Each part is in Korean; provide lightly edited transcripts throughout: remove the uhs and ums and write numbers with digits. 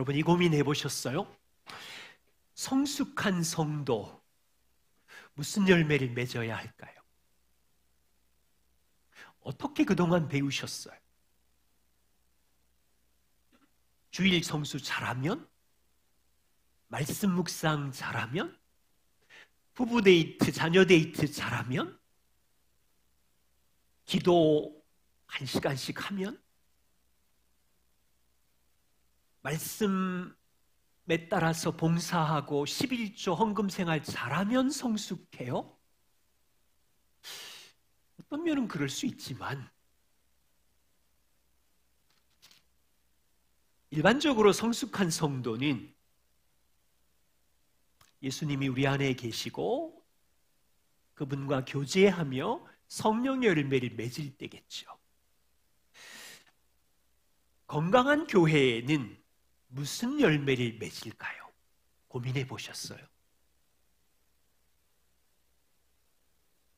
여러분이 고민해 보셨어요? 성숙한 성도, 무슨 열매를 맺어야 할까요? 어떻게 그동안 배우셨어요? 주일 성수 잘하면? 말씀 묵상 잘하면? 부부 데이트, 자녀 데이트 잘하면? 기도 1시간씩 하면? 말씀에 따라서 봉사하고 11조 헌금 생활 잘하면 성숙해요? 어떤 면은 그럴 수 있지만 일반적으로 성숙한 성도는 예수님이 우리 안에 계시고 그분과 교제하며 성령의 열매를 맺을 때겠죠. 건강한 교회에는 무슨 열매를 맺을까요? 고민해 보셨어요?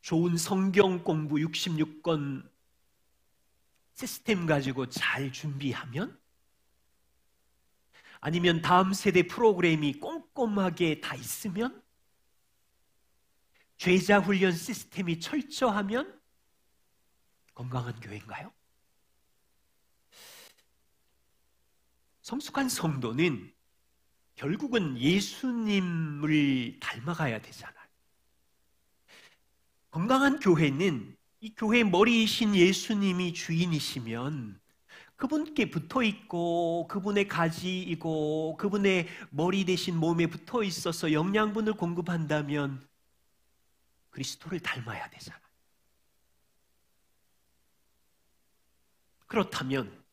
좋은 성경 공부 66권 시스템 가지고 잘 준비하면? 아니면 다음 세대 프로그램이 꼼꼼하게 다 있으면? 제자 훈련 시스템이 철저하면 건강한 교회인가요? 성숙한 성도는 결국은 예수님을 닮아가야 되잖아요. 건강한 교회는 이 교회의 머리이신 예수님이 주인이시면 그분께 붙어 있고 그분의 가지이고 그분의 머리 대신 몸에 붙어 있어서 영양분을 공급한다면 그리스도를 닮아야 되잖아요. 그렇다면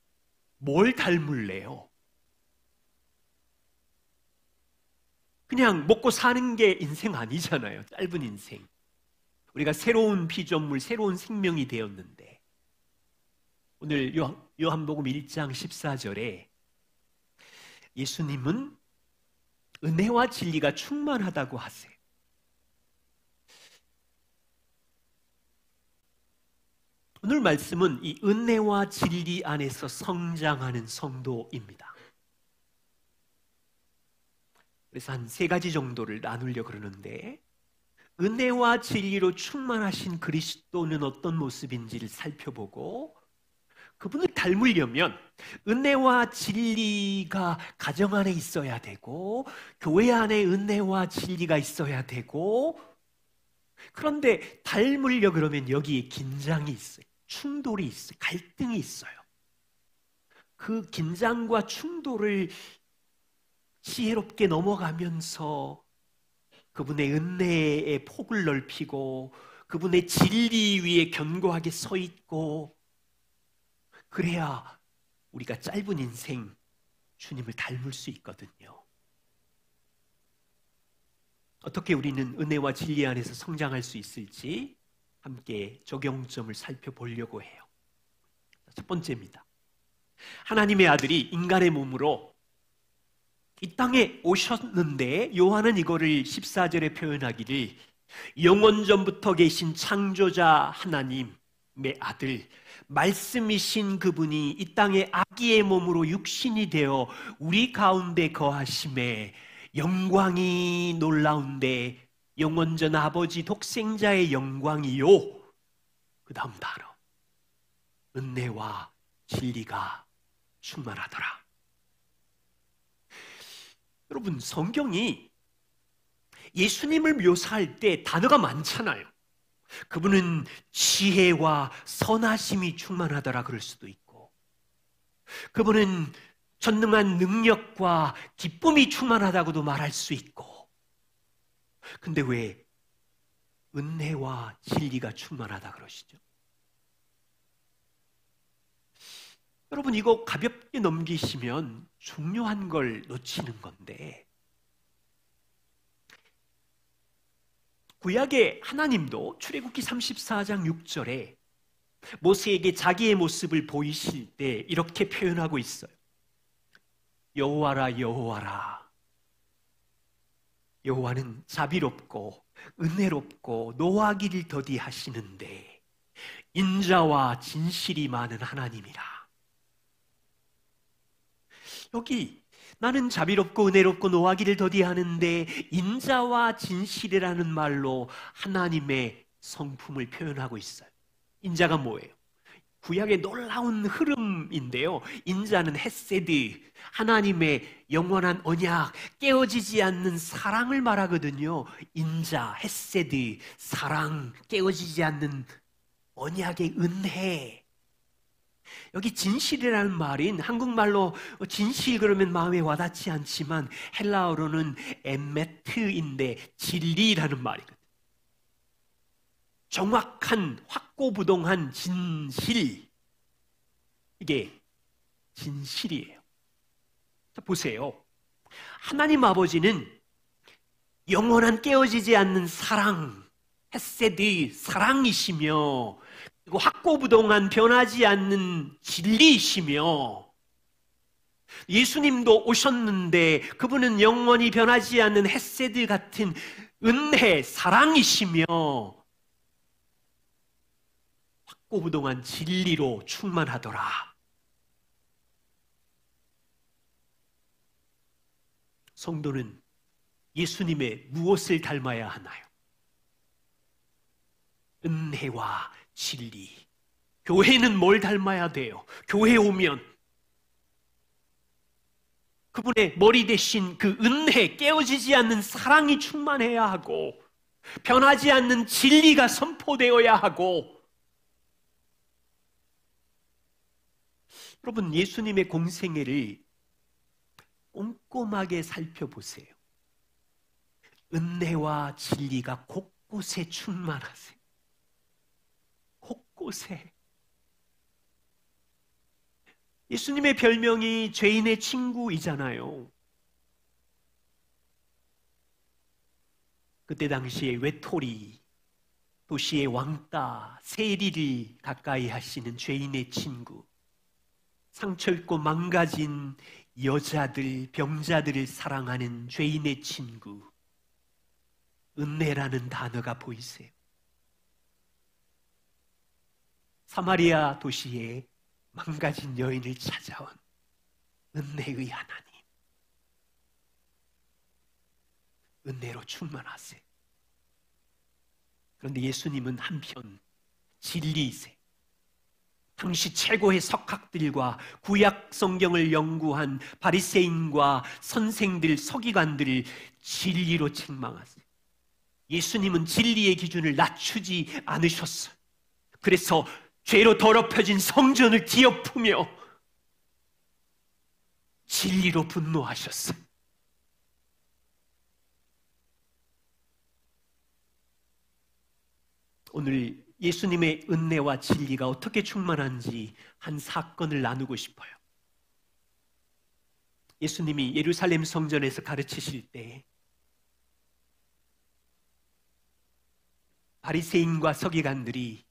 뭘 닮을래요? 그냥 먹고 사는 게 인생 아니잖아요. 짧은 인생. 우리가 새로운 피조물, 새로운 생명이 되었는데 오늘 요한복음 1장 14절에 예수님은 은혜와 진리가 충만하다고 하세요. 오늘 말씀은 이 은혜와 진리 안에서 성장하는 성도입니다. 그래서 한 3가지 정도를 나누려고 그러는데 은혜와 진리로 충만하신 그리스도는 어떤 모습인지를 살펴보고 그분을 닮으려면 은혜와 진리가 가정 안에 있어야 되고 교회 안에 은혜와 진리가 있어야 되고 그런데 닮으려 그러면 여기에 긴장이 있어요. 충돌이 있어요. 갈등이 있어요. 그 긴장과 충돌을 지혜롭게 넘어가면서 그분의 은혜의 폭을 넓히고 그분의 진리 위에 견고하게 서 있고 그래야 우리가 짧은 인생 주님을 닮을 수 있거든요. 어떻게 우리는 은혜와 진리 안에서 성장할 수 있을지 함께 적용점을 살펴보려고 해요. 첫 번째입니다. 하나님의 아들이 인간의 몸으로 이 땅에 오셨는데 요한은 이거를 14절에 표현하기를 영원전부터 계신 창조자 하나님의 아들 말씀이신 그분이 이 땅에 아기의 몸으로 육신이 되어 우리 가운데 거하심에 영광이 놀라운데 영원전 아버지 독생자의 영광이요 그 다음 단어 은혜와 진리가 충만하더라. 여러분 성경이 예수님을 묘사할 때 단어가 많잖아요. 그분은 지혜와 선하심이 충만하더라 그럴 수도 있고 그분은 전능한 능력과 기쁨이 충만하다고도 말할 수 있고 근데 왜 은혜와 진리가 충만하다 그러시죠? 여러분 이거 가볍게 넘기시면 중요한 걸 놓치는 건데 구약의 하나님도 출애굽기 34장 6절에 모세에게 자기의 모습을 보이실 때 이렇게 표현하고 있어요. 여호와라 여호와라 여호와는 자비롭고 은혜롭고 노하기를 더디하시는데 인자와 진실이 많은 하나님이라. 여기 나는 자비롭고 은혜롭고 노하기를 더디하는데 인자와 진실이라는 말로 하나님의 성품을 표현하고 있어요. 인자가 뭐예요? 구약의 놀라운 흐름인데요. 인자는 헤세드, 하나님의 영원한 언약, 깨어지지 않는 사랑을 말하거든요. 인자, 헤세드, 사랑, 깨어지지 않는 언약의 은혜. 여기 진실이라는 말인 한국말로 진실 그러면 마음에 와닿지 않지만 헬라어로는 에메트인데 진리라는 말이거든요. 정확한 확고부동한 진실. 이게 진실이에요. 자, 보세요. 하나님 아버지는 영원한 깨어지지 않는 사랑, 헤세드 사랑이시며 그리고 확고부동한 변하지 않는 진리이시며 예수님도 오셨는데 그분은 영원히 변하지 않는 헤세드 같은 은혜, 사랑이시며 확고부동한 진리로 충만하더라. 성도는 예수님의 무엇을 닮아야 하나요? 은혜와 진리. 교회는 뭘 닮아야 돼요? 교회 오면 그분의 머리 대신 그 은혜, 깨어지지 않는 사랑이 충만해야 하고 변하지 않는 진리가 선포되어야 하고 여러분 예수님의 공생애를 꼼꼼하게 살펴보세요. 은혜와 진리가 곳곳에 충만하세요. 곳곳에. 예수님의 별명이 죄인의 친구이잖아요. 그때 당시에 외톨이, 도시의 왕따, 세리를 가까이 하시는 죄인의 친구, 상처 입고 망가진 여자들, 병자들을 사랑하는 죄인의 친구, 은혜라는 단어가 보이세요? 사마리아 도시에 망가진 여인을 찾아온 은혜의 하나님. 은혜로 충만하세요. 그런데 예수님은 한편 진리이세요. 당시 최고의 석학들과 구약 성경을 연구한 바리새인과 선생들, 서기관들을 진리로 책망하세요. 예수님은 진리의 기준을 낮추지 않으셨어요. 그래서 죄로 더럽혀진 성전을 뒤엎으며 진리로 분노하셨어요. 오늘 예수님의 은혜와 진리가 어떻게 충만한지 한 사건을 나누고 싶어요. 예수님이 예루살렘 성전에서 가르치실 때 바리새인과 서기관들이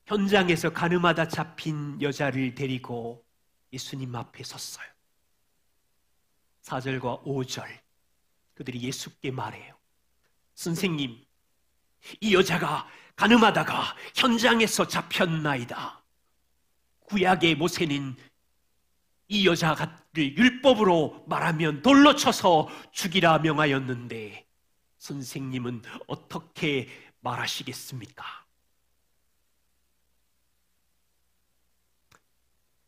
현장에서 가늠하다 잡힌 여자를 데리고 예수님 앞에 섰어요. 4절과 5절 그들이 예수께 말해요. 선생님, 이 여자가 가늠하다가 현장에서 잡혔나이다. 구약의 모세는 이 여자를 율법으로 말하면 돌로 쳐서 죽이라 명하였는데 선생님은 어떻게 말하시겠습니까?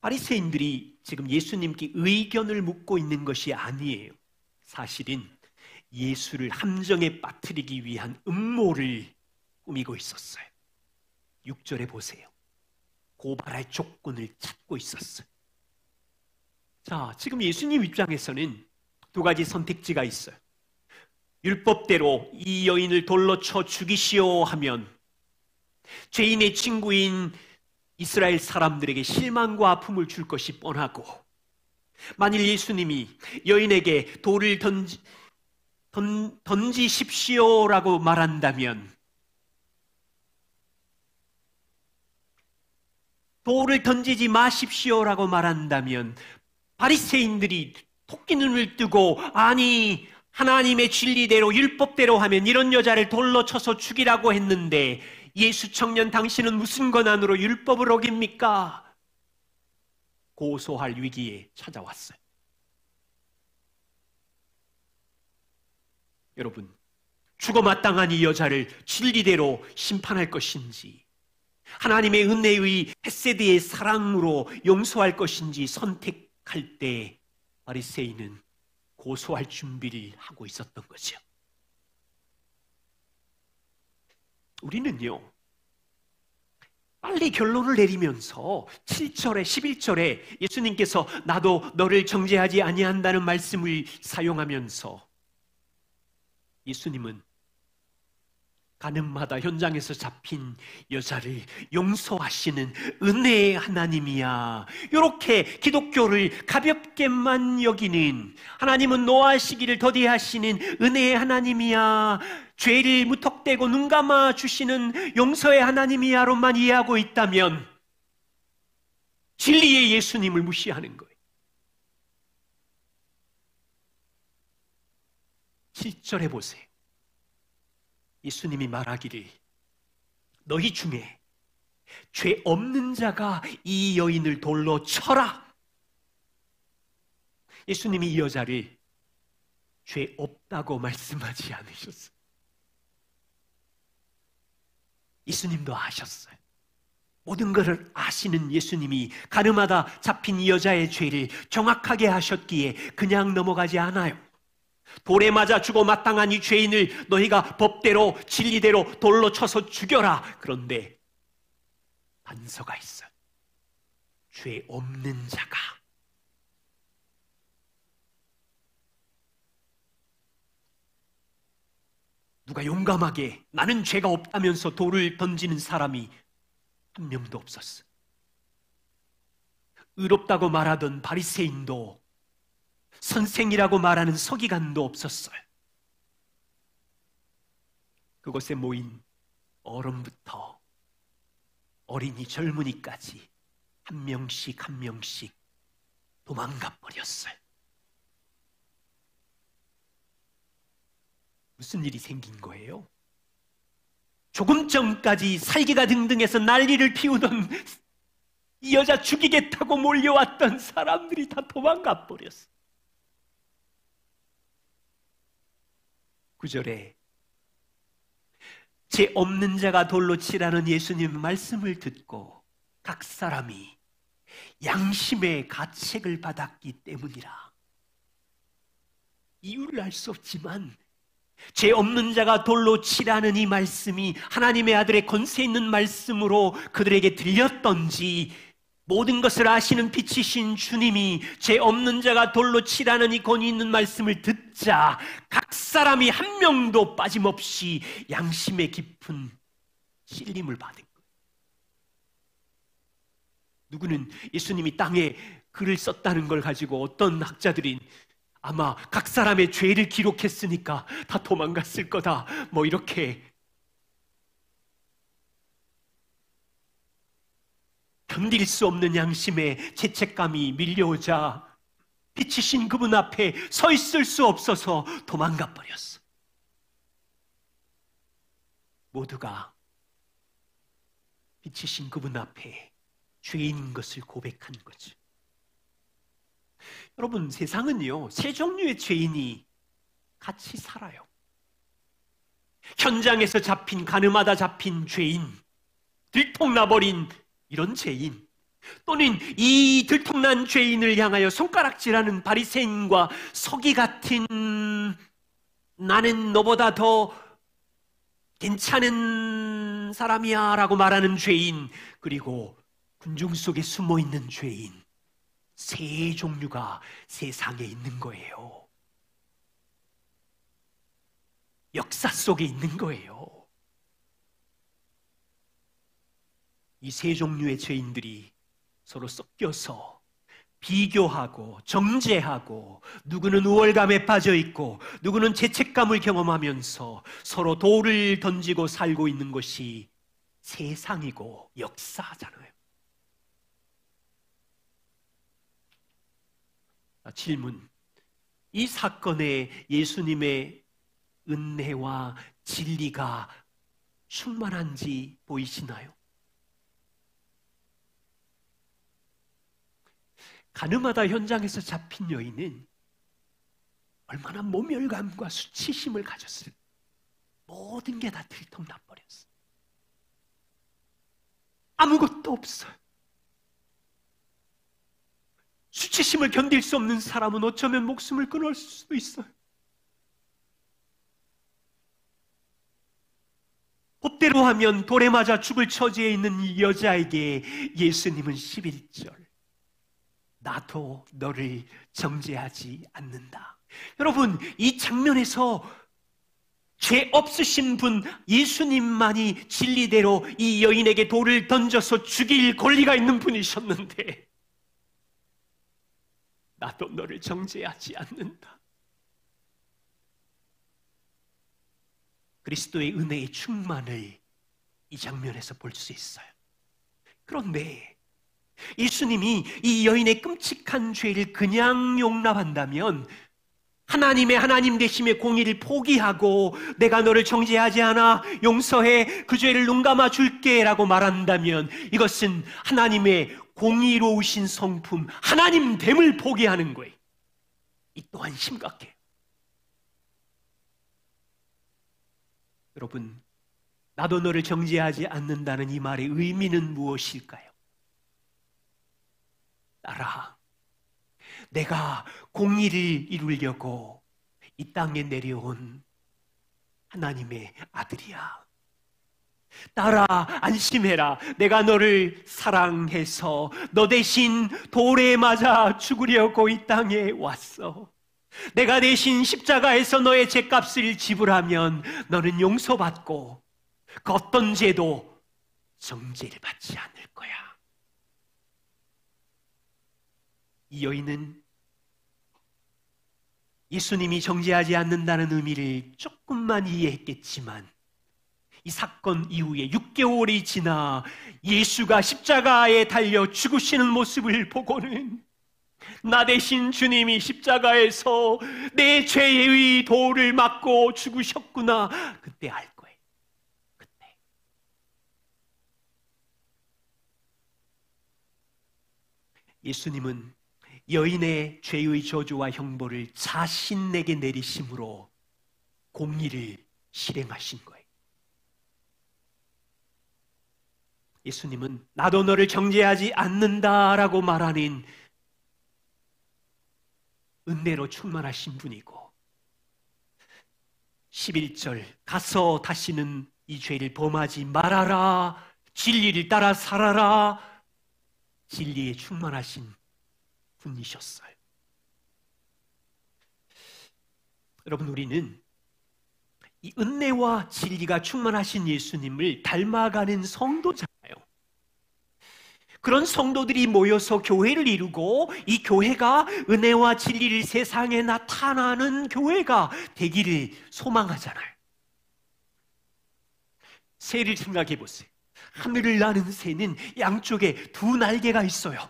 바리새인들이 지금 예수님께 의견을 묻고 있는 것이 아니에요. 사실은 예수를 함정에 빠뜨리기 위한 음모를 꾸미고 있었어요. 6절에 보세요. 고발할 조건을 찾고 있었어요. 자, 지금 예수님 입장에서는 두 가지 선택지가 있어요. 율법대로 이 여인을 돌로 쳐 죽이시오 하면 죄인의 친구인 이스라엘 사람들에게 실망과 아픔을 줄 것이 뻔하고, 만일 예수님이 여인에게 돌을 던지십시오라고 말한다면 돌을 던지지 마십시오라고 말한다면 바리새인들이 토끼 눈을 뜨고 아니 하나님의 진리대로 율법대로 하면 이런 여자를 돌로 쳐서 죽이라고 했는데 예수 청년 당신은 무슨 권한으로 율법을 어깁니까? 고소할 위기에 찾아왔어요. 여러분, 죽어마땅한 이 여자를 진리대로 심판할 것인지, 하나님의 은혜의 헤세드의 사랑으로 용서할 것인지 선택할 때 바리새인은 고소할 준비를 하고 있었던 거죠. 우리는요, 빨리 결론을 내리면서 7절에 11절에 예수님께서 나도 너를 정죄하지 아니한다는 말씀을 사용하면서 예수님은 가늠하다 현장에서 잡힌 여자를 용서하시는 은혜의 하나님이야, 이렇게 기독교를 가볍게만 여기는, 하나님은 노하시기를 더디하시는 은혜의 하나님이야, 죄를 무턱대고 눈 감아 주시는 용서의 하나님이야로만 이해하고 있다면 진리의 예수님을 무시하는 거예요. 7절에 보세요. 예수님이 말하기를 너희 중에 죄 없는 자가 이 여인을 돌로 쳐라. 예수님이 이 여자를 죄 없다고 말씀하지 않으셨어요. 예수님도 아셨어요. 모든 것을 아시는 예수님이 가늠하다 잡힌 이 여자의 죄를 정확하게 하셨기에 그냥 넘어가지 않아요. 돌에 맞아 죽어 마땅한 이 죄인을 너희가 법대로 진리대로 돌로 쳐서 죽여라. 그런데 단서가 있어요. 죄 없는 자가. 누가 용감하게 나는 죄가 없다면서 돌을 던지는 사람이 한 명도 없었어. 의롭다고 말하던 바리새인도, 선생이라고 말하는 서기관도 없었어요. 그곳에 모인 어른부터 어린이 젊은이까지 한 명씩 한 명씩 도망가 버렸어요. 무슨 일이 생긴 거예요? 조금 전까지 살기가 등등해서 난리를 피우던 이 여자 죽이겠다고 몰려왔던 사람들이 다 도망가 버렸어요. 9절에 죄 없는 자가 돌로 치라는 예수님의 말씀을 듣고 각 사람이 양심의 가책을 받았기 때문이라. 이유를 알 수 없지만 죄 없는 자가 돌로 치라는 이 말씀이 하나님의 아들의 권세 있는 말씀으로 그들에게 들렸던지, 모든 것을 아시는 빛이신 주님이 죄 없는 자가 돌로 치라는 이 권위 있는 말씀을 듣자 각 사람이 한 명도 빠짐없이 양심의 깊은 찔림을 받은 거예요. 누구는 예수님이 땅에 글을 썼다는 걸 가지고 어떤 학자들이 아마 각 사람의 죄를 기록했으니까 다 도망갔을 거다, 뭐 이렇게 견딜 수 없는 양심의 죄책감이 밀려오자 빛이신 그분 앞에 서 있을 수 없어서 도망가 버렸어. 모두가 빛이신 그분 앞에 죄인인 것을 고백한 거죠. 여러분, 세상은요, 세 종류의 죄인이 같이 살아요. 현장에서 잡힌, 가늠하다 잡힌 죄인, 들통나버린 이런 죄인, 또는 이 들통난 죄인을 향하여 손가락질하는 바리새인과 서기 같은 나는 너보다 더 괜찮은 사람이야 라고 말하는 죄인, 그리고 군중 속에 숨어있는 죄인, 세 종류가 세상에 있는 거예요. 역사 속에 있는 거예요. 이 세 종류의 죄인들이 서로 섞여서 비교하고 정죄하고, 누구는 우월감에 빠져 있고 누구는 죄책감을 경험하면서 서로 돌을 던지고 살고 있는 것이 세상이고 역사잖아요. 질문: 이 사건에 예수님의 은혜와 진리가 충만한지 보이시나요? 가늠하다 현장에서 잡힌 여인은 얼마나 모멸감과 수치심을 가졌을까. 모든 게 다 들통나버렸어. 아무것도 없어요. 수치심을 견딜 수 없는 사람은 어쩌면 목숨을 끊을 수도 있어요. 법대로 하면 돌에 맞아 죽을 처지에 있는 이 여자에게 예수님은 11절, 나도 너를 정죄하지 않는다. 여러분, 이 장면에서 죄 없으신 분 예수님만이 진리대로 이 여인에게 돌을 던져서 죽일 권리가 있는 분이셨는데, 나도 너를 정죄하지 않는다. 그리스도의 은혜의 충만을 이 장면에서 볼 수 있어요. 그런데 예수님이 이 여인의 끔찍한 죄를 그냥 용납한다면, 하나님의 하나님 되심의 공의를 포기하고 내가 너를 정죄하지 않아 용서해, 그 죄를 눈감아 줄게 라고 말한다면, 이것은 하나님의 공의로우신 성품 하나님됨을 포기하는 거예요. 이 또한 심각해요. 여러분, 나도 너를 정죄하지 않는다는 이 말의 의미는 무엇일까요? 따라 내가 공의를 이루려고 이 땅에 내려온 하나님의 아들이야. 따라 안심해라. 내가 너를 사랑해서 너 대신 돌에 맞아 죽으려고 이 땅에 왔어. 내가 대신 십자가에서 너의 죄값을 지불하면 너는 용서받고 그 어떤 죄도 정죄를 받지 않을 거야. 이 여인은 예수님이 정죄하지 않는다는 의미를 조금만 이해했겠지만, 이 사건 이후에 6개월이 지나 예수가 십자가에 달려 죽으시는 모습을 보고는 나 대신 주님이 십자가에서 내 죄의 도를 맞고 죽으셨구나, 그때 알 거예요. 그때. 예수님은 여인의 죄의 저주와 형벌을 자신에게 내리심으로 공의를 실행하신 거예요. 예수님은 나도 너를 정죄하지 않는다라고 말하는 은혜로 충만하신 분이고, 11절 가서 다시는 이 죄를 범하지 말아라, 진리를 따라 살아라, 진리에 충만하신 분이셨어요. 여러분, 우리는 이 은혜와 진리가 충만하신 예수님을 닮아가는 성도잖아요. 그런 성도들이 모여서 교회를 이루고 이 교회가 은혜와 진리를 세상에 나타나는 교회가 되기를 소망하잖아요. 새를 생각해 보세요. 하늘을 나는 새는 양쪽에 두 날개가 있어요.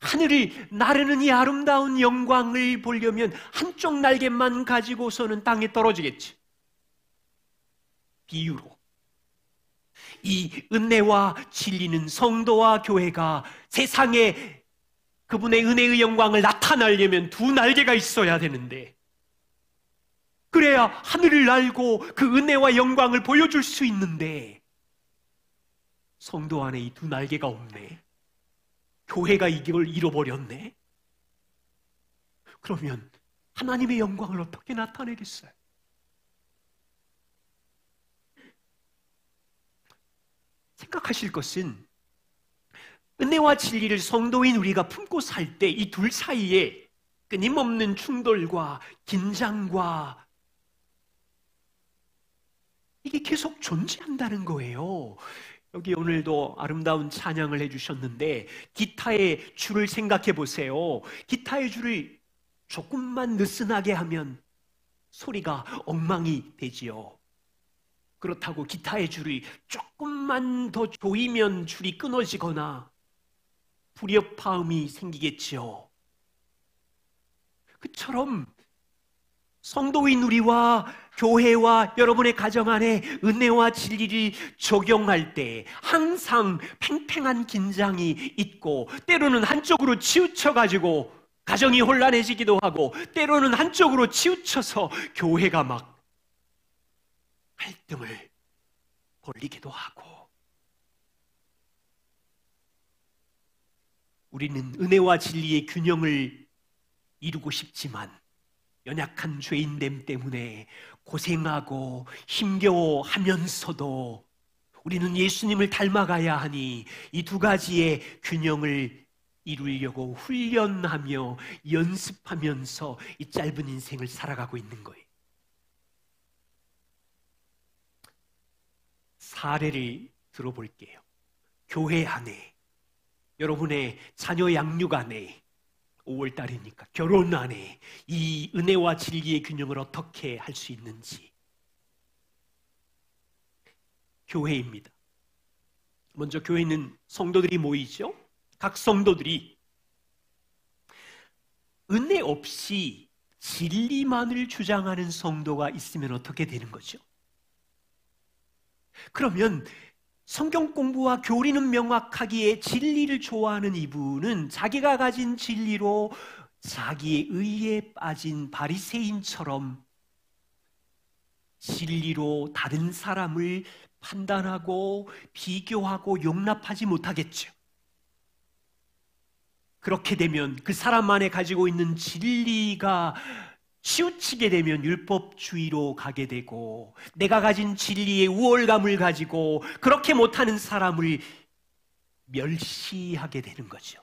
하늘을 나르는 이 아름다운 영광을 보려면 한쪽 날개만 가지고서는 땅에 떨어지겠지. 비유로 이 은혜와 진리는 성도와 교회가 세상에 그분의 은혜의 영광을 나타내려면 두 날개가 있어야 되는데, 그래야 하늘을 날고 그 은혜와 영광을 보여줄 수 있는데, 성도 안에 이 두 날개가 없네. 교회가 이걸 잃어버렸네. 그러면 하나님의 영광을 어떻게 나타내겠어요? 생각하실 것은, 은혜와 진리를 성도인 우리가 품고 살 때 이 둘 사이에 끊임없는 충돌과 긴장과 이게 계속 존재한다는 거예요. 여기 오늘도 아름다운 찬양을 해주셨는데, 기타의 줄을 생각해 보세요. 기타의 줄을 조금만 느슨하게 하면 소리가 엉망이 되지요. 그렇다고 기타의 줄을 조금만 더 조이면 줄이 끊어지거나 불협화음이 생기겠지요. 그처럼 성도인 우리와 교회와 여러분의 가정 안에 은혜와 진리를 적용할 때 항상 팽팽한 긴장이 있고, 때로는 한쪽으로 치우쳐가지고 가정이 혼란해지기도 하고 때로는 한쪽으로 치우쳐서 교회가 막 갈등을 벌리기도 하고, 우리는 은혜와 진리의 균형을 이루고 싶지만 연약한 죄인됨 때문에 고생하고 힘겨워하면서도 우리는 예수님을 닮아가야 하니 이 두 가지의 균형을 이루려고 훈련하며 연습하면서 이 짧은 인생을 살아가고 있는 거예요. 사례를 들어볼게요. 교회 안에, 여러분의 자녀 양육 안에, 5월달이니까 결혼 안에 이 은혜와 진리의 균형을 어떻게 할 수 있는지. 교회입니다. 먼저 교회는 성도들이 모이죠. 각 성도들이 은혜 없이 진리만을 주장하는 성도가 있으면 어떻게 되는 거죠? 그러면 성경 공부와 교리는 명확하기에 진리를 좋아하는 이분은 자기가 가진 진리로 자기의 의에 빠진 바리새인처럼 진리로 다른 사람을 판단하고 비교하고 용납하지 못하겠죠. 그렇게 되면 그 사람 안에 가지고 있는 진리가 치우치게 되면 율법주의로 가게 되고, 내가 가진 진리의 우월감을 가지고 그렇게 못하는 사람을 멸시하게 되는 거죠.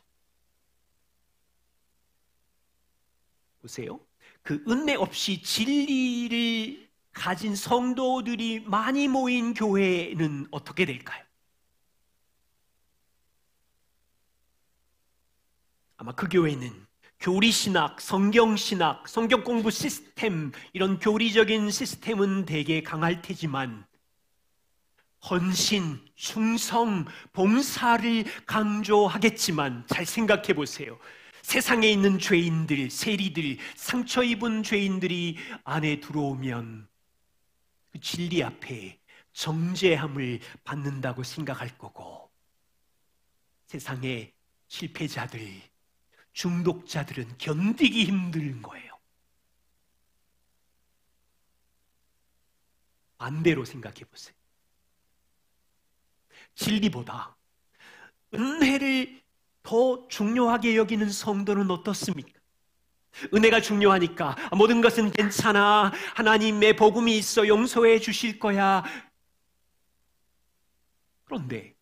보세요. 그 은혜 없이 진리를 가진 성도들이 많이 모인 교회는 어떻게 될까요? 아마 그 교회는 교리신학, 성경신학, 성경공부 시스템, 이런 교리적인 시스템은 되게 강할 테지만 헌신, 충성, 봉사를 강조하겠지만 잘 생각해 보세요. 세상에 있는 죄인들, 세리들, 상처 입은 죄인들이 안에 들어오면 그 진리 앞에 정죄함을 받는다고 생각할 거고, 세상의 실패자들, 중독자들은 견디기 힘든 거예요. 반대로 생각해 보세요. 진리보다 은혜를 더 중요하게 여기는 성도는 어떻습니까? 은혜가 중요하니까 모든 것은 괜찮아, 하나님의 복음이 있어, 용서해 주실 거야. 그런데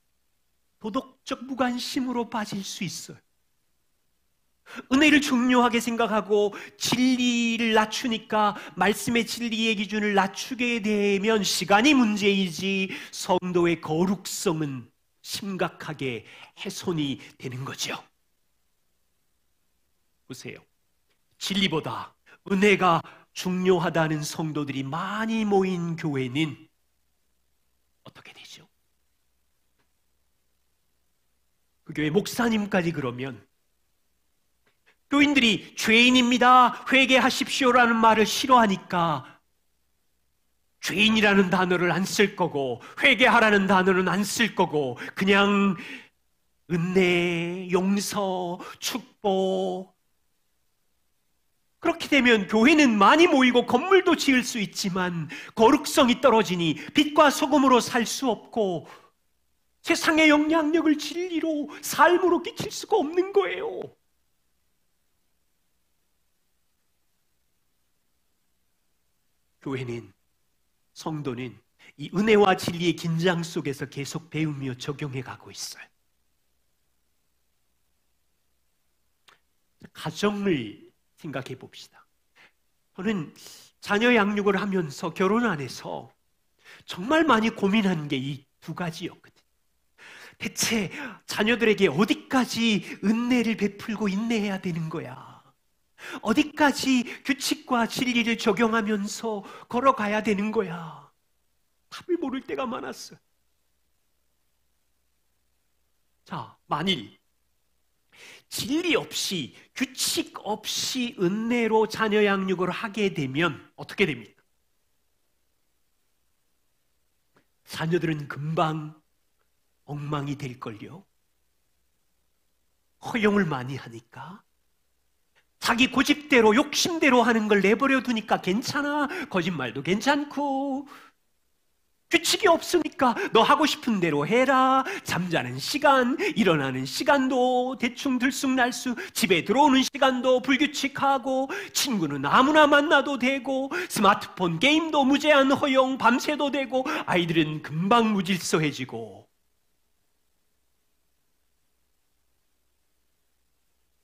도덕적 무관심으로 빠질 수 있어요. 은혜를 중요하게 생각하고 진리를 낮추니까 말씀의 진리의 기준을 낮추게 되면 시간이 문제이지 성도의 거룩성은 심각하게 훼손이 되는 거죠. 보세요. 진리보다 은혜가 중요하다는 성도들이 많이 모인 교회는 어떻게 되죠? 그 교회 목사님까지 그러면 교인들이 죄인입니다, 회개하십시오라는 말을 싫어하니까 죄인이라는 단어를 안 쓸 거고 회개하라는 단어는 안 쓸 거고 그냥 은혜, 용서, 축복. 그렇게 되면 교회는 많이 모이고 건물도 지을 수 있지만 거룩성이 떨어지니 빛과 소금으로 살 수 없고 세상의 영향력을 진리로, 삶으로 끼칠 수가 없는 거예요. 교회는, 성도는 이 은혜와 진리의 긴장 속에서 계속 배우며 적용해 가고 있어요. 가정을 생각해 봅시다. 저는 자녀 양육을 하면서 결혼 안에서 정말 많이 고민한 게 이 두 가지였거든요. 대체 자녀들에게 어디까지 은혜를 베풀고 인내해야 되는 거야? 어디까지 규칙과 진리를 적용하면서 걸어가야 되는 거야? 답을 모를 때가 많았어요. 자, 만일 진리 없이, 규칙 없이 은혜로 자녀 양육을 하게 되면 어떻게 됩니까? 자녀들은 금방 엉망이 될걸요. 허용을 많이 하니까 자기 고집대로 욕심대로 하는 걸 내버려 두니까 괜찮아. 거짓말도 괜찮고 규칙이 없으니까 너 하고 싶은 대로 해라. 잠자는 시간, 일어나는 시간도 대충 들쑥날쑥, 집에 들어오는 시간도 불규칙하고, 친구는 아무나 만나도 되고, 스마트폰 게임도 무제한 허용, 밤새도 되고, 아이들은 금방 무질서해지고.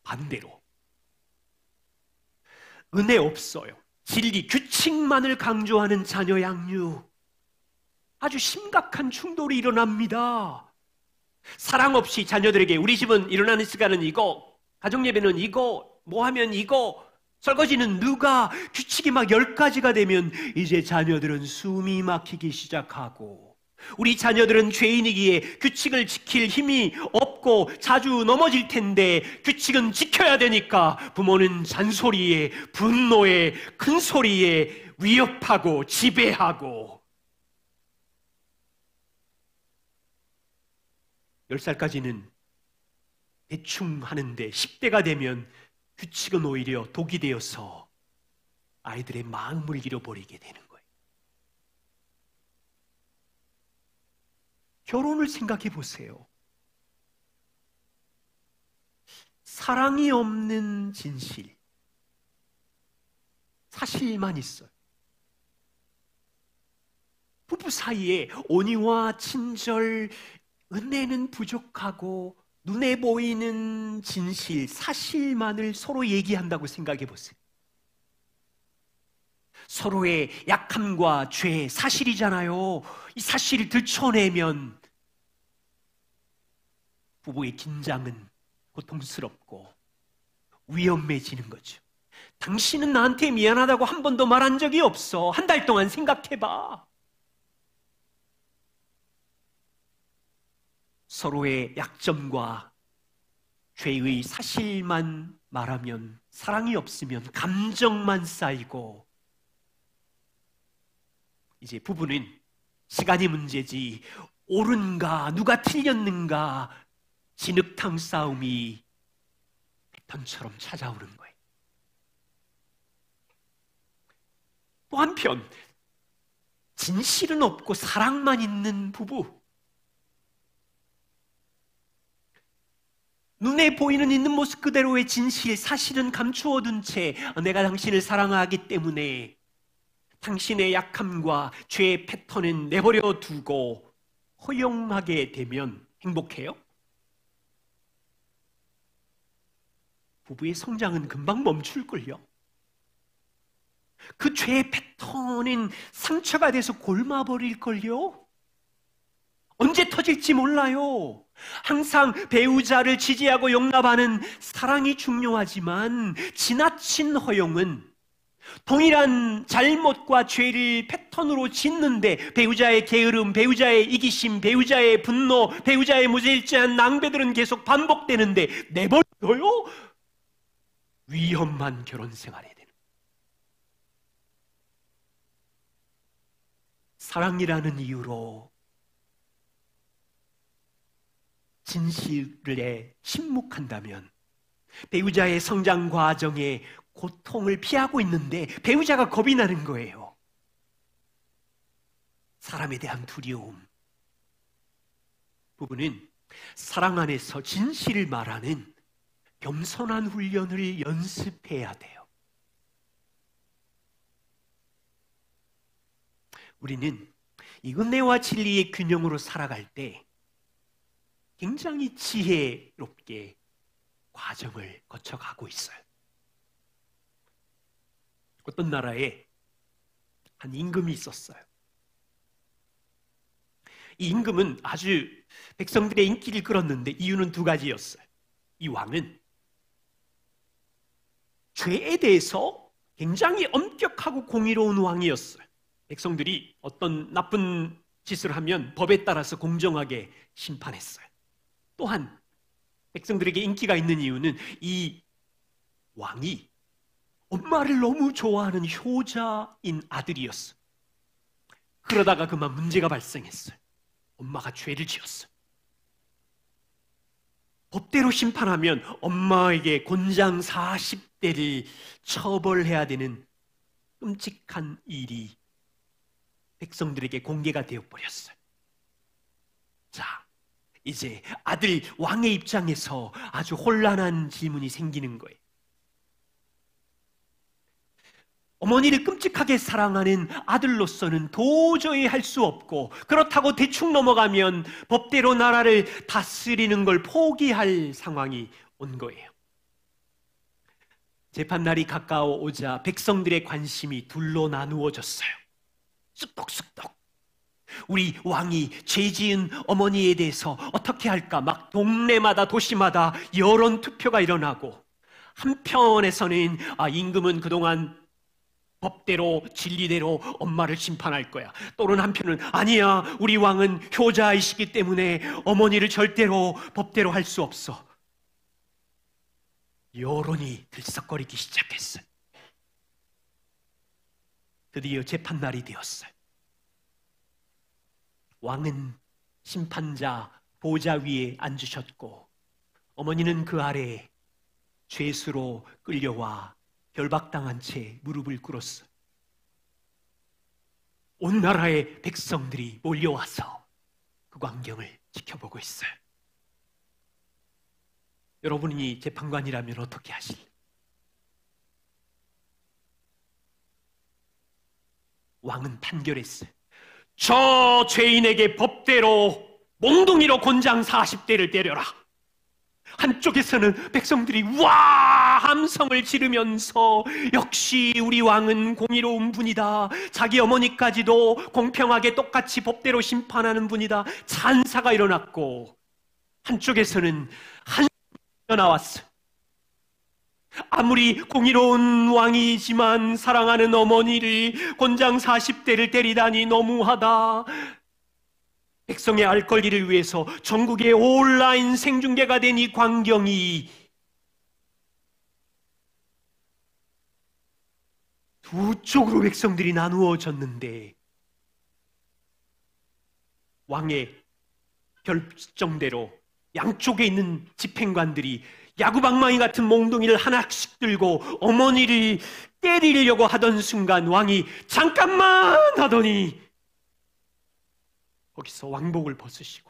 반대로 은혜 없어요. 진리, 규칙만을 강조하는 자녀 양육. 아주 심각한 충돌이 일어납니다. 사랑 없이 자녀들에게 우리 집은 일어나는 시간은 이거, 가정예배는 이거, 뭐 하면 이거, 설거지는 누가, 규칙이 막 10가지가 되면 이제 자녀들은 숨이 막히기 시작하고, 우리 자녀들은 죄인이기에 규칙을 지킬 힘이 없고 자주 넘어질 텐데 규칙은 지켜야 되니까 부모는 잔소리에, 분노에, 큰 소리에 위협하고 지배하고. 10살까지는 대충 하는데 10대가 되면 규칙은 오히려 독이 되어서 아이들의 마음을 잃어버리게 되는 거예요. 결혼을 생각해 보세요. 사랑이 없는 진실, 사실만 있어요. 부부 사이에 온유와 친절, 은혜는 부족하고 눈에 보이는 진실, 사실만을 서로 얘기한다고 생각해 보세요. 서로의 약함과 죄, 사실이잖아요. 이 사실을 들춰내면 부부의 긴장은 고통스럽고 위험해지는 거죠. 당신은 나한테 미안하다고 한 번도 말한 적이 없어. 한 달 동안 생각해봐. 서로의 약점과 죄의 사실만 말하면, 사랑이 없으면 감정만 쌓이고, 이제 부부는 시간이 문제지 옳은가 누가 틀렸는가 진흙탕 싸움이 패턴처럼 찾아오는 거예요. 또 한편 진실은 없고 사랑만 있는 부부, 눈에 보이는 있는 모습 그대로의 진실, 사실은 감추어둔 채 내가 당신을 사랑하기 때문에 당신의 약함과 죄의 패턴은 내버려 두고 허용하게 되면 행복해요? 부부의 성장은 금방 멈출걸요? 그 죄의 패턴은 상처가 돼서 곪아버릴걸요? 언제 터질지 몰라요. 항상 배우자를 지지하고 용납하는 사랑이 중요하지만 지나친 허용은 동일한 잘못과 죄를 패턴으로 짓는데 배우자의 게으름, 배우자의 이기심, 배우자의 분노, 배우자의 무질서한 낭배들은 계속 반복되는데 내버려둬요? 위험한 결혼 생활이 되는 거예요. 사랑이라는 이유로 진실에 침묵한다면 배우자의 성장 과정에 고통을 피하고 있는데 배우자가 겁이 나는 거예요. 사람에 대한 두려움. 부부는 사랑 안에서 진실을 말하는 겸손한 훈련을 연습해야 돼요. 우리는 이 은혜와 진리의 균형으로 살아갈 때 굉장히 지혜롭게 과정을 거쳐가고 있어요. 어떤 나라에 한 임금이 있었어요. 이 임금은 아주 백성들의 인기를 끌었는데 이유는 2가지였어요. 이 왕은 죄에 대해서 굉장히 엄격하고 공의로운 왕이었어요. 백성들이 어떤 나쁜 짓을 하면 법에 따라서 공정하게 심판했어요. 또한 백성들에게 인기가 있는 이유는 이 왕이 엄마를 너무 좋아하는 효자인 아들이었어요. 그러다가 그만 문제가 발생했어요. 엄마가 죄를 지었어요. 법대로 심판하면 엄마에게 곤장 40 40대를 처벌해야 되는 끔찍한 일이 백성들에게 공개가 되어버렸어요. 자, 이제 아들 왕의 입장에서 아주 혼란한 질문이 생기는 거예요. 어머니를 끔찍하게 사랑하는 아들로서는 도저히 할 수 없고, 그렇다고 대충 넘어가면 법대로 나라를 다스리는 걸 포기할 상황이 온 거예요. 재판날이 가까워오자 백성들의 관심이 둘로 나누어졌어요. 쑥덕쑥덕. 우리 왕이 죄 지은 어머니에 대해서 어떻게 할까? 막 동네마다 도시마다 여론 투표가 일어나고, 한편에서는 임금은 그동안 법대로 진리대로 엄마를 심판할 거야. 또는 한편은 아니야, 우리 왕은 효자이시기 때문에 어머니를 절대로 법대로 할 수 없어. 여론이 들썩거리기 시작했어요. 드디어 재판날이 되었어요. 왕은 심판자 보좌 위에 앉으셨고, 어머니는 그 아래에 죄수로 끌려와 결박당한 채 무릎을 꿇었어요. 온 나라의 백성들이 몰려와서 그 광경을 지켜보고 있어요. 여러분이 재판관이라면 어떻게 하실래요? 왕은 판결했어요. 저 죄인에게 법대로 몽둥이로 곤장 40대를 때려라. 한쪽에서는 백성들이 와 함성을 지르면서 역시 우리 왕은 공의로운 분이다, 자기 어머니까지도 공평하게 똑같이 법대로 심판하는 분이다, 찬사가 일어났고, 한쪽에서는 한소리가 나왔어요. 아무리 공의로운 왕이지만 사랑하는 어머니를 곤장 40대를 때리다니 너무하다. 백성의 알 권리를 위해서 전국의 온라인 생중계가 된 이 광경이 두 쪽으로 백성들이 나누어졌는데, 왕의 결정대로 양쪽에 있는 집행관들이 야구방망이 같은 몽둥이를 하나씩 들고 어머니를 때리려고 하던 순간 왕이 잠깐만 하더니 거기서 왕복을 벗으시고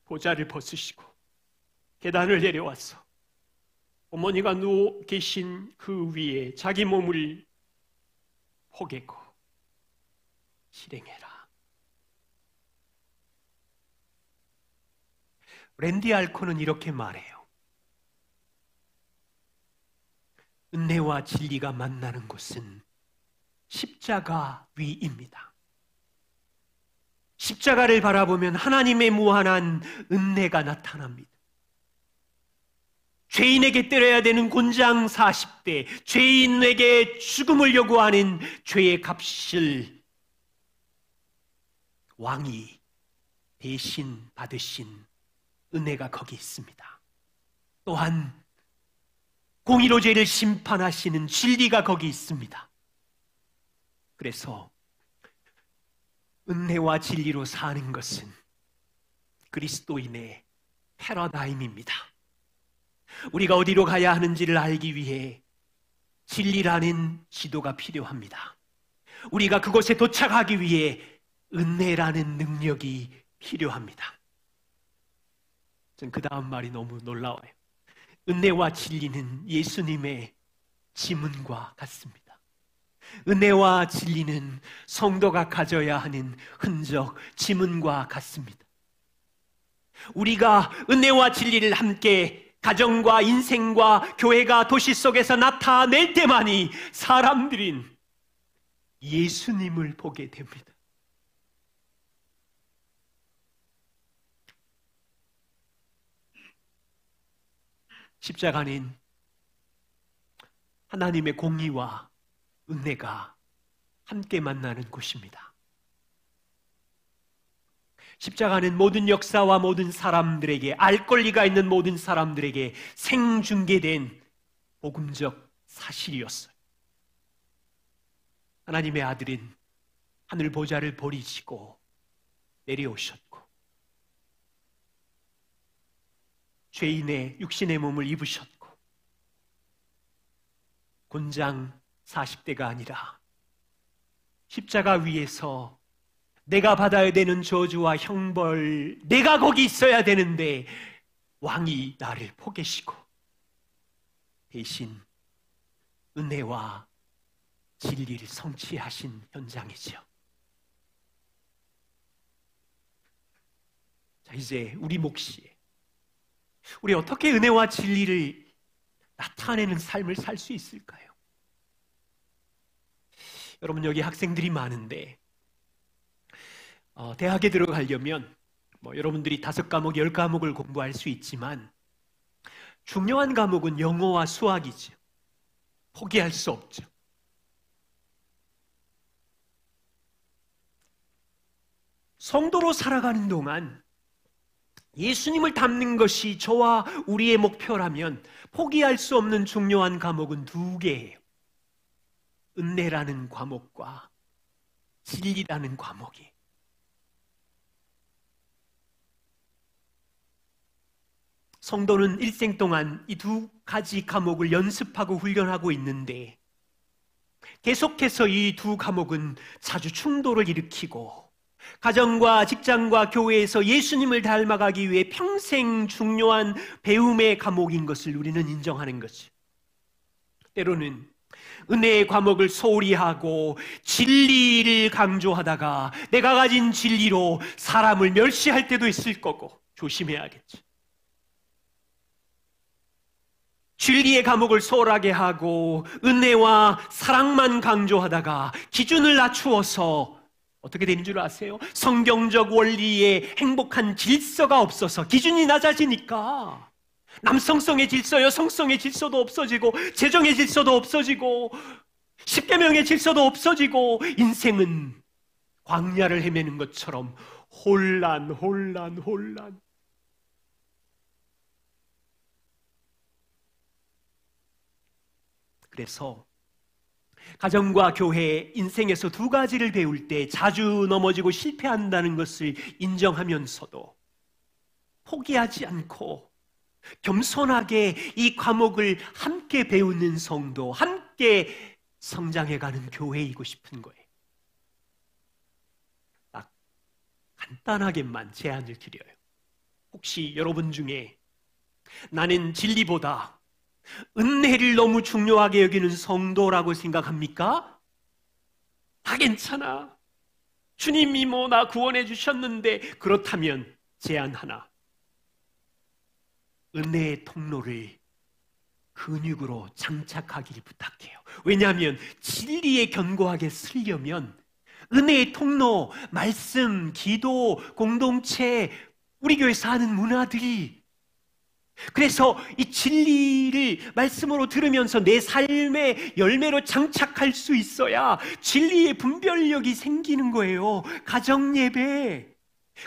보좌를 벗으시고 계단을 내려와서 어머니가 누워 계신 그 위에 자기 몸을 포개고 실행해라. 랜디 알콘은 이렇게 말해요. 은혜와 진리가 만나는 곳은 십자가 위입니다. 십자가를 바라보면 하나님의 무한한 은혜가 나타납니다. 죄인에게 때려야 되는 곤장 40대, 죄인에게 죽음을 요구하는 죄의 값을 왕이 대신 받으신 은혜가 거기 있습니다. 또한 공의로 죄를 심판하시는 진리가 거기 있습니다. 그래서 은혜와 진리로 사는 것은 그리스도인의 패러다임입니다. 우리가 어디로 가야 하는지를 알기 위해 진리라는 지도가 필요합니다. 우리가 그곳에 도착하기 위해 은혜라는 능력이 필요합니다. 전 그 다음 말이 너무 놀라워요. 은혜와 진리는 예수님의 지문과 같습니다. 은혜와 진리는 성도가 가져야 하는 흔적, 지문과 같습니다. 우리가 은혜와 진리를 함께 가정과 인생과 교회가 도시 속에서 나타낼 때만이 사람들은 예수님을 보게 됩니다. 십자가는 하나님의 공의와 은혜가 함께 만나는 곳입니다. 십자가는 모든 역사와 모든 사람들에게, 알 권리가 있는 모든 사람들에게 생중계된 복음적 사실이었어요. 하나님의 아들은 하늘 보좌를 버리시고 내려오셨고 죄인의 육신의 몸을 입으셨고 곤장 40대가 아니라 십자가 위에서 내가 받아야 되는 저주와 형벌, 내가 거기 있어야 되는데 왕이 나를 포개시고 대신 은혜와 진리를 성취하신 현장이죠. 자, 이제 우리 몫이에요. 우리 어떻게 은혜와 진리를 나타내는 삶을 살 수 있을까요? 여러분, 여기 학생들이 많은데 대학에 들어가려면 여러분들이 5과목, 10과목을 공부할 수 있지만 중요한 과목은 영어와 수학이죠. 포기할 수 없죠. 성도로 살아가는 동안 예수님을 닮는 것이 저와 우리의 목표라면 포기할 수 없는 중요한 과목은 2개예요. 은혜라는 과목과 진리라는 과목이. 성도는 일생 동안 이 2가지 과목을 연습하고 훈련하고 있는데 계속해서 이 2 과목은 자주 충돌을 일으키고 가정과 직장과 교회에서 예수님을 닮아가기 위해 평생 중요한 배움의 과목인 것을 우리는 인정하는 거죠. 때로는 은혜의 과목을 소홀히 하고 진리를 강조하다가 내가 가진 진리로 사람을 멸시할 때도 있을 거고 조심해야겠죠. 진리의 과목을 소홀하게 하고 은혜와 사랑만 강조하다가 기준을 낮추어서 어떻게 되는 줄 아세요? 성경적 원리에 행복한 질서가 없어서 기준이 낮아지니까 남성성의 질서, 여성성의 질서도 없어지고 재정의 질서도 없어지고 십계명의 질서도 없어지고 인생은 광야를 헤매는 것처럼 혼란. 그래서 가정과 교회, 인생에서 2가지를 배울 때 자주 넘어지고 실패한다는 것을 인정하면서도 포기하지 않고 겸손하게 이 과목을 함께 배우는 성도, 함께 성장해가는 교회이고 싶은 거예요. 딱 간단하게만 제안을 드려요. 혹시 여러분 중에 나는 진리보다 은혜를 너무 중요하게 여기는 성도라고 생각합니까? 다 괜찮아. 주님이 나 구원해 주셨는데. 그렇다면 제안 하나. 은혜의 통로를 근육으로 장착하기를 부탁해요. 왜냐하면 진리에 견고하게 쓰려면 은혜의 통로, 말씀, 기도, 공동체, 우리 교회에서 하는 문화들이, 그래서 이 진리를 말씀으로 들으면서 내 삶의 열매로 장착할 수 있어야 진리의 분별력이 생기는 거예요. 가정예배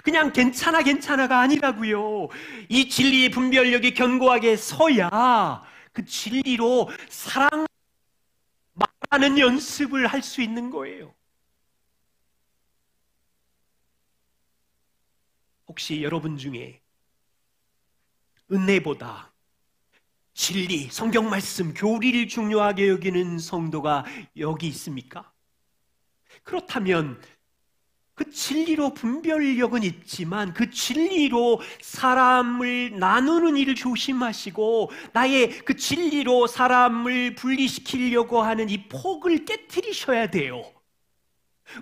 그냥 괜찮아가 아니라고요. 이 진리의 분별력이 견고하게 서야 그 진리로 사랑 말하는 연습을 할 수 있는 거예요. 혹시 여러분 중에 은혜보다 진리, 성경 말씀, 교리를 중요하게 여기는 성도가 여기 있습니까? 그렇다면 그 진리로 분별력은 있지만 그 진리로 사람을 나누는 일을 조심하시고 나의 그 진리로 사람을 분리시키려고 하는 이 폭을 깨트리셔야 돼요.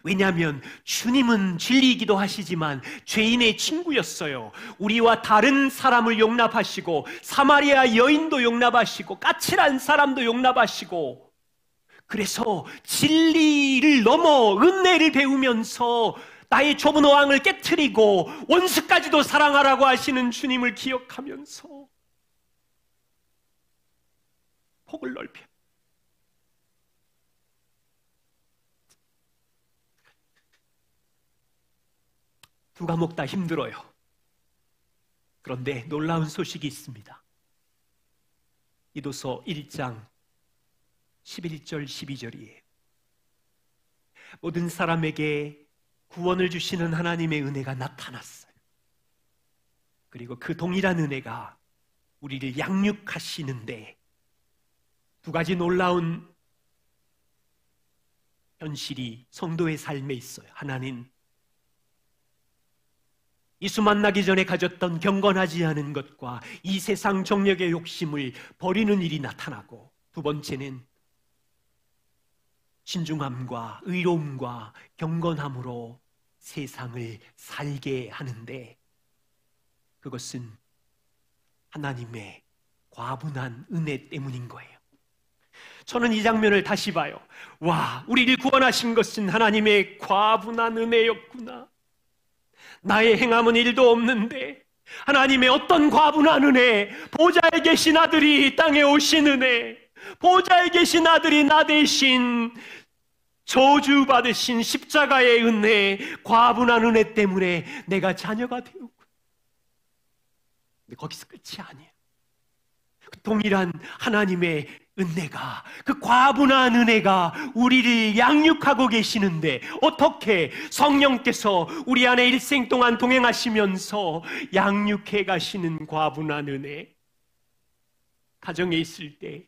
왜냐하면 주님은 진리이기도 하시지만 죄인의 친구였어요. 우리와 다른 사람을 용납하시고 사마리아 여인도 용납하시고 까칠한 사람도 용납하시고, 그래서 진리를 넘어 은혜를 배우면서 나의 좁은 어항을 깨트리고 원수까지도 사랑하라고 하시는 주님을 기억하면서 폭을 넓혀. 두 과목 다 힘들어요. 그런데 놀라운 소식이 있습니다. 이도서 1장 11절 12절이에요. 모든 사람에게 구원을 주시는 하나님의 은혜가 나타났어요. 그리고 그 동일한 은혜가 우리를 양육하시는데 2가지 놀라운 현실이 성도의 삶에 있어요. 하나는 예수 만나기 전에 가졌던 경건하지 않은 것과 이 세상 정력의 욕심을 버리는 일이 나타나고, 두 번째는 신중함과 의로움과 경건함으로 세상을 살게 하는데, 그것은 하나님의 과분한 은혜 때문인 거예요. 저는 이 장면을 다시 봐요. 와, 우리를 구원하신 것은 하나님의 과분한 은혜였구나. 나의 행함은 일도 없는데 하나님의 어떤 과분한 은혜, 보좌에 계신 아들이 땅에 오신 은혜, 보좌에 계신 아들이 나 대신 저주받으신 십자가의 은혜, 과분한 은혜 때문에 내가 자녀가 되었구나. 근데 거기서 끝이 아니에요. 동일한 하나님의 은혜가, 그 과분한 은혜가 우리를 양육하고 계시는데, 어떻게 성령께서 우리 안에 일생 동안 동행하시면서 양육해 가시는 과분한 은혜, 가정에 있을 때,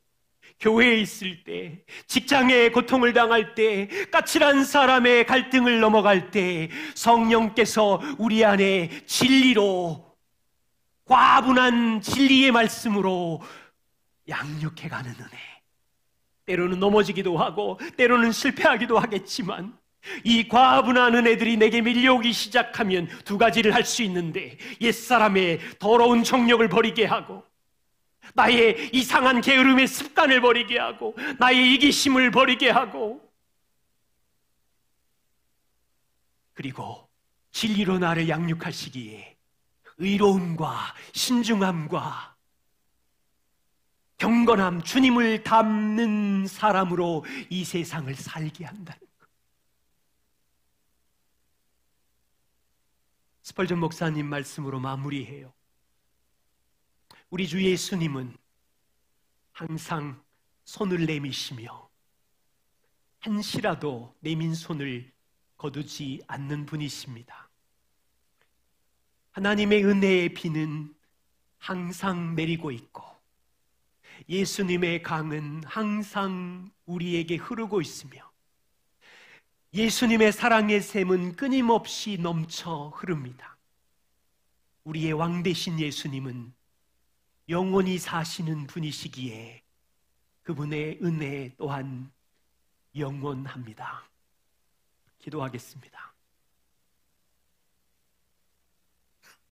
교회에 있을 때, 직장에 고통을 당할 때, 까칠한 사람의 갈등을 넘어갈 때 성령께서 우리 안에 진리로, 과분한 진리의 말씀으로 양육해가는 은혜. 때로는 넘어지기도 하고 때로는 실패하기도 하겠지만, 이 과분한 은혜들이 내게 밀려오기 시작하면 두 가지를 할 수 있는데, 옛사람의 더러운 정욕을 버리게 하고, 나의 이상한 게으름의 습관을 버리게 하고, 나의 이기심을 버리게 하고, 그리고 진리로 나를 양육하시기에 의로움과 신중함과 경건함, 주님을 닮는 사람으로 이 세상을 살게 한다는 것. 스펄전 목사님 말씀으로 마무리해요. 우리 주 예수님은 항상 손을 내미시며 한시라도 내민 손을 거두지 않는 분이십니다. 하나님의 은혜의 비는 항상 내리고 있고, 예수님의 강은 항상 우리에게 흐르고 있으며, 예수님의 사랑의 샘은 끊임없이 넘쳐 흐릅니다. 우리의 왕 되신 예수님은 영원히 사시는 분이시기에 그분의 은혜 또한 영원합니다. 기도하겠습니다.